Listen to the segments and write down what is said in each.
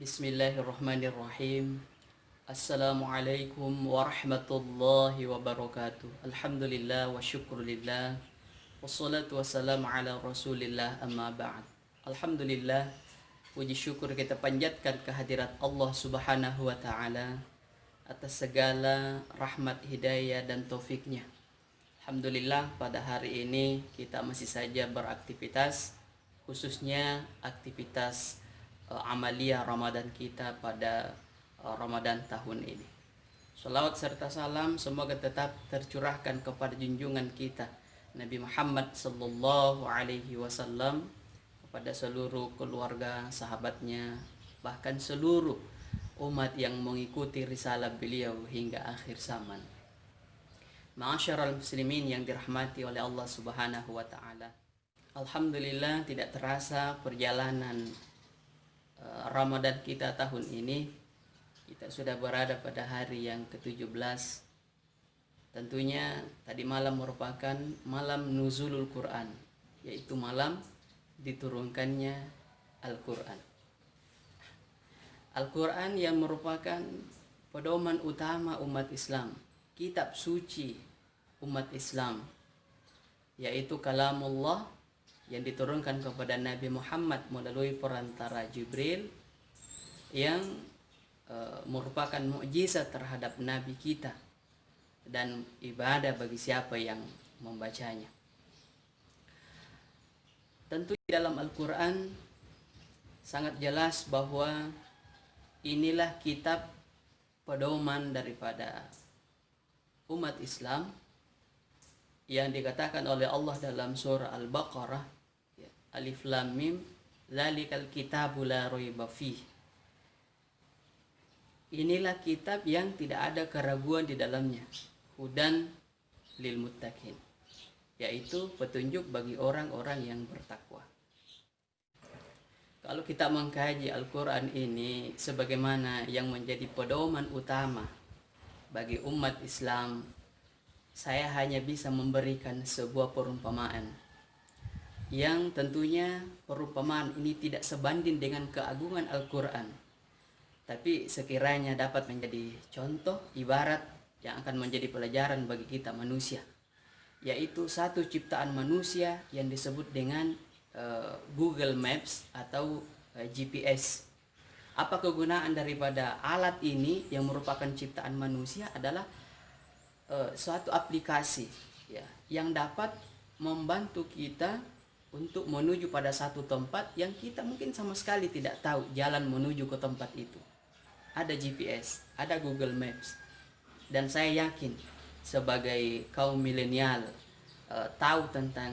Bismillahirrahmanirrahim. Assalamualaikum warahmatullahi wabarakatuh. Alhamdulillah wa syukrulillah. Wassalatu wassalamu ala rasulillah amma ba'd. Alhamdulillah, puji syukur kita panjatkan kehadirat Allah subhanahu wa ta'ala atas segala rahmat, hidayah dan taufiknya. Alhamdulillah, pada hari ini kita masih saja beraktivitas, khususnya aktivitas amalia Ramadan kita pada Ramadan tahun ini. Salawat serta salam semoga tetap tercurahkan kepada junjungan kita Nabi Muhammad sallallahu alaihi wasallam, kepada seluruh keluarga, sahabatnya, bahkan seluruh umat yang mengikuti risalah beliau hingga akhir zaman. Ma'asyiral muslimin yang dirahmati oleh Allah Subhanahu wa taala. Alhamdulillah, tidak terasa perjalanan Ramadan kita tahun ini, kita sudah berada pada hari yang ke-17. Tentunya tadi malam merupakan malam nuzulul Quran, yaitu malam diturunkannya Al-Quran. Al-Quran yang merupakan pedoman utama umat Islam, kitab suci umat Islam, yaitu kalamullah yang diturunkan kepada Nabi Muhammad melalui perantara Jibril, yang merupakan mukjizat terhadap Nabi kita dan ibadah bagi siapa yang membacanya. Tentu di dalam Al-Quran sangat jelas bahwa inilah kitab pedoman daripada umat Islam, yang dikatakan oleh Allah dalam surah Al-Baqarah, Alif Lam Mim, Dzalikal kitabu la raiba fih. Inilah kitab yang tidak ada keraguan di dalamnya, hudan lil muttaqin, yaitu petunjuk bagi orang-orang yang bertakwa. Kalau kita mengkaji Al-Quran ini sebagaimana yang menjadi pedoman utama bagi umat Islam, saya hanya bisa memberikan sebuah perumpamaan, yang tentunya perumpamaan ini tidak sebanding dengan keagungan Al-Quran, tapi sekiranya dapat menjadi contoh ibarat yang akan menjadi pelajaran bagi kita manusia, yaitu satu ciptaan manusia yang disebut dengan Google Maps atau GPS. Apa kegunaan daripada alat ini yang merupakan ciptaan manusia adalah suatu aplikasi, ya, yang dapat membantu kita untuk menuju pada satu tempat yang kita mungkin sama sekali tidak tahu jalan menuju ke tempat itu. Ada GPS, ada Google Maps, dan saya yakin sebagai kaum milenial tahu tentang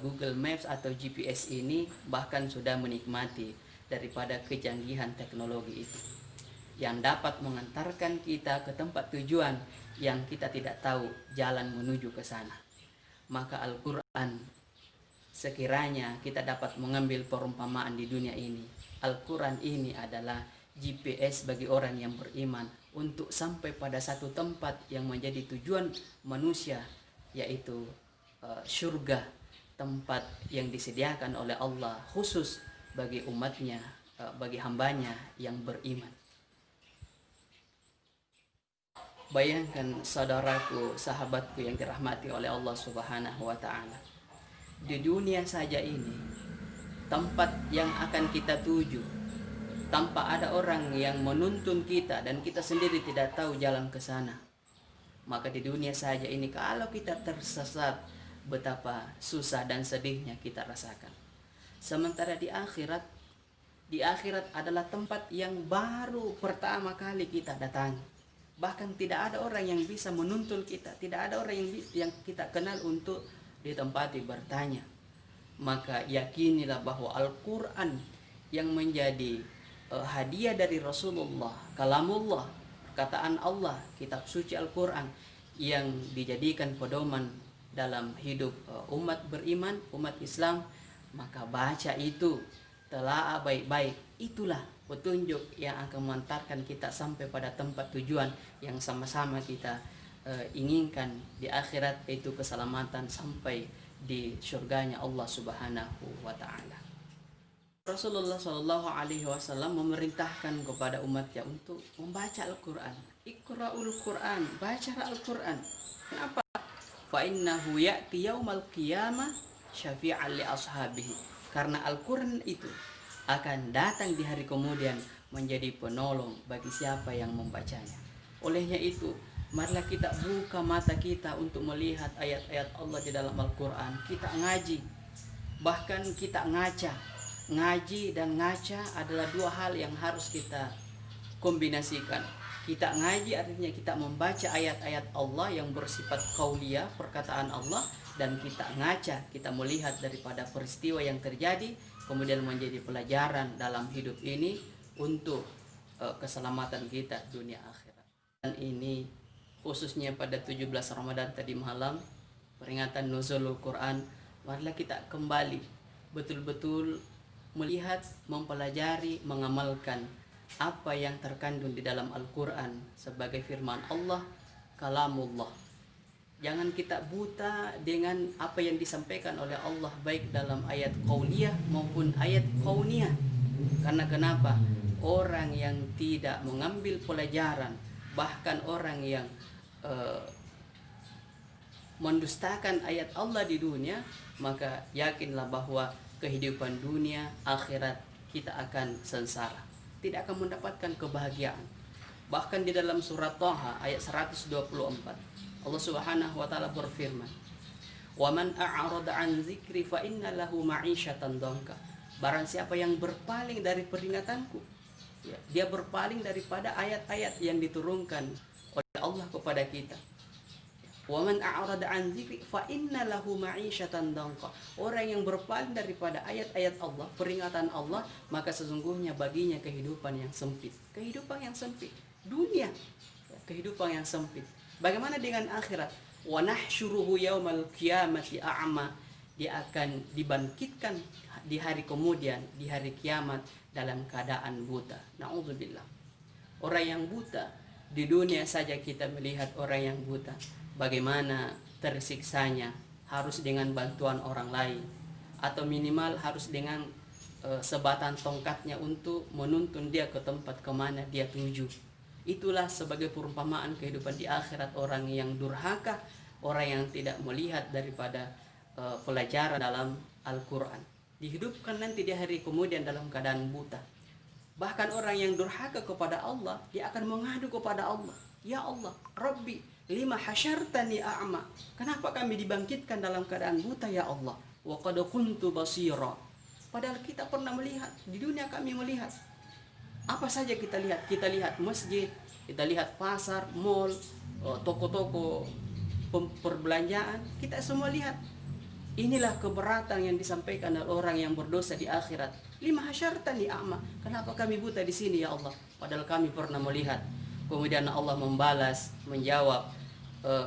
Google Maps atau GPS ini, bahkan sudah menikmati daripada kecanggihan teknologi itu yang dapat mengantarkan kita ke tempat tujuan yang kita tidak tahu jalan menuju ke sana. Maka Al-Quran, sekiranya kita dapat mengambil perumpamaan di dunia ini, Al-Quran ini adalah GPS bagi orang yang beriman untuk sampai pada satu tempat yang menjadi tujuan manusia, yaitu surga, tempat yang disediakan oleh Allah khusus bagi umatnya, bagi hambanya yang beriman. Bayangkan saudaraku, sahabatku yang dirahmati oleh Allah Subhanahu wa ta'ala, di dunia saja ini, tempat yang akan kita tuju tanpa ada orang yang menuntun kita dan kita sendiri tidak tahu jalan ke sana, maka di dunia saja ini kalau kita tersesat, betapa susah dan sedihnya kita rasakan. Sementara di akhirat adalah tempat yang baru pertama kali kita datangi. Bahkan tidak ada orang yang bisa menuntun kita, tidak ada orang yang kita kenal untuk ditempati bertanya. Maka yakinilah bahwa Al-Quran yang menjadi hadiah dari Rasulullah, kalamullah, perkataan Allah, kitab suci Al-Quran, yang dijadikan pedoman dalam hidup umat beriman, umat Islam, maka baca itu, telaah baik-baik, itulah petunjuk yang akan mengantarkan kita sampai pada tempat tujuan yang sama-sama kita inginkan di akhirat, yaitu keselamatan sampai di surganya Allah Subhanahu wa ta'ala. Rasulullah Shallallahu Alaihi Wasallam memerintahkan kepada umatnya untuk membaca Al-Quran. Iqra'ul Quran, baca Al-Quran. Kenapa? Fa innahu ya'ti yaumal qiyamah syafi'an li ashabihi. Karena Al-Quran itu akan datang di hari kemudian menjadi penolong bagi siapa yang membacanya. Olehnya itu, marilah kita buka mata kita untuk melihat ayat-ayat Allah di dalam Al-Quran. Kita ngaji, bahkan kita ngaca. Ngaji dan ngaca adalah dua hal yang harus kita kombinasikan. Kita ngaji artinya kita membaca ayat-ayat Allah yang bersifat qauliyah, perkataan Allah, dan kita ngaca, kita melihat daripada peristiwa yang terjadi kemudian menjadi pelajaran dalam hidup ini untuk keselamatan kita dunia akhirat. Dan ini khususnya pada 17 Ramadan tadi malam, peringatan nuzulul Quran, marilah kita kembali betul-betul melihat, mempelajari, mengamalkan apa yang terkandung di dalam Al-Quran sebagai firman Allah, kalamullah. Jangan kita buta dengan apa yang disampaikan oleh Allah baik dalam ayat qauliyah maupun ayat kauniyah. Karena kenapa? Orang yang tidak mengambil pelajaran, bahkan orang yang mendustakan ayat Allah di dunia, maka yakinlah bahwa kehidupan dunia akhirat kita akan sengsara, tidak akan mendapatkan kebahagiaan. Bahkan di dalam surat Thaha ayat 124 Allah Subhanahu wa taala berfirman, "Wa man a'rada 'an dzikri fa inna lahu ma'isyatan dhanka." Barang siapa yang berpaling dari peringatanku, ya, dia berpaling daripada ayat-ayat yang diturunkan oleh Allah kepada kita. Wa man a'rada 'an dzikri fa inna lahu ma'isyatan dhanka. Orang yang berpaling daripada ayat-ayat Allah, peringatan Allah, maka sesungguhnya baginya kehidupan yang sempit. Kehidupan yang sempit. Dunia, kehidupan yang sempit. Bagaimana dengan akhirat? Wa nahsyuruhu yaumal qiyamati a'ma. Dia akan dibangkitkan di hari kemudian, di hari kiamat dalam keadaan buta. Na'udzubillah. Orang yang buta, di dunia saja kita melihat orang yang buta, bagaimana tersiksanya, harus dengan bantuan orang lain, atau minimal harus dengan sebatang tongkatnya untuk menuntun dia ke tempat kemana dia tuju. Itulah sebagai perumpamaan kehidupan di akhirat orang yang durhaka, orang yang tidak melihat daripada pelajaran dalam Al-Quran. Dihidupkan nanti di hari kemudian dalam keadaan buta. Bahkan orang yang durhaka kepada Allah, dia akan mengadu kepada Allah, "Ya Allah, Rabbi, lima hasyartani a'ma." Kenapa kami dibangkitkan dalam keadaan buta ya Allah? Wa qad kuntu basira. Padahal kita pernah melihat, di dunia kami melihat. Apa saja kita lihat? Kita lihat masjid, kita lihat pasar, mall, toko-toko perbelanjaan, kita semua lihat. Inilah keberatan yang disampaikan oleh orang yang berdosa di akhirat. Lima hasyartani a'ma. Kenapa kami buta di sini ya Allah? Padahal kami pernah melihat. Kemudian Allah membalas, menjawab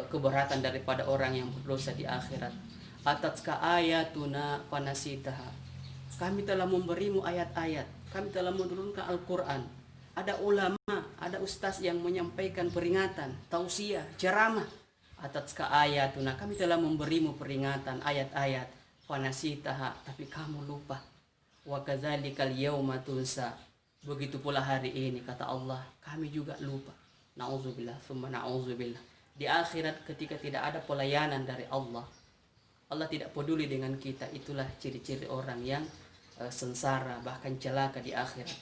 keberatan daripada orang yang berdosa di akhirat. Atatka ayatuna fanasitaha. Kami telah memberimu ayat-ayat, kami telah menurunkan Al-Quran. Ada ulama, ada ustaz yang menyampaikan peringatan, tausiah, ceramah. Atatka ayatuna, kami telah memberimu peringatan, ayat-ayat, fanasitaha, tapi kamu lupa. Wa kadzalikal yauma tunsa. Begitu pula hari ini, kata Allah, kami juga lupa. Na'udzubillah, summa na'udzubillah. Di akhirat ketika tidak ada pelayanan dari Allah, Allah tidak peduli dengan kita. Itulah ciri-ciri orang yang sengsara, bahkan celaka di akhirat.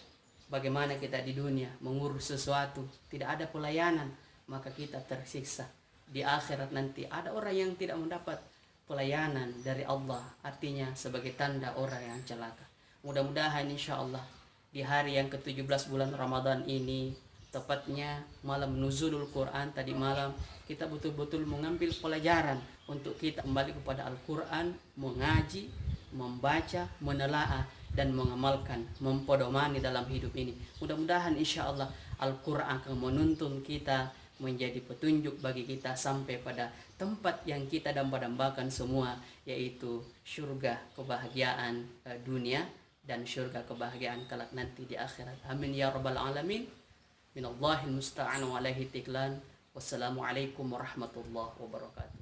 Bagaimana kita di dunia mengurus sesuatu, tidak ada pelayanan, maka kita tersiksa. Di akhirat nanti ada orang yang tidak mendapat pelayanan dari Allah, artinya sebagai tanda orang yang celaka. Mudah-mudahan insya Allah di hari yang ke-17 bulan Ramadan ini, tepatnya malam nuzulul Quran tadi malam, kita betul-betul mengambil pelajaran untuk kita kembali kepada Al-Quran, mengaji, membaca, menelaah, dan mengamalkan, mempedomani dalam hidup ini. Mudah-mudahan insya Allah Al-Quran akan menuntun kita menjadi petunjuk bagi kita sampai pada tempat yang kita damba-dambakan semua, yaitu surga kebahagiaan dunia dan surga kebahagiaan kelak nanti di akhirat. Amin ya rabbal alamin. Minallahil musta'an wa alaihi tiklan. Wassalamualaikum warahmatullahi wabarakatuh.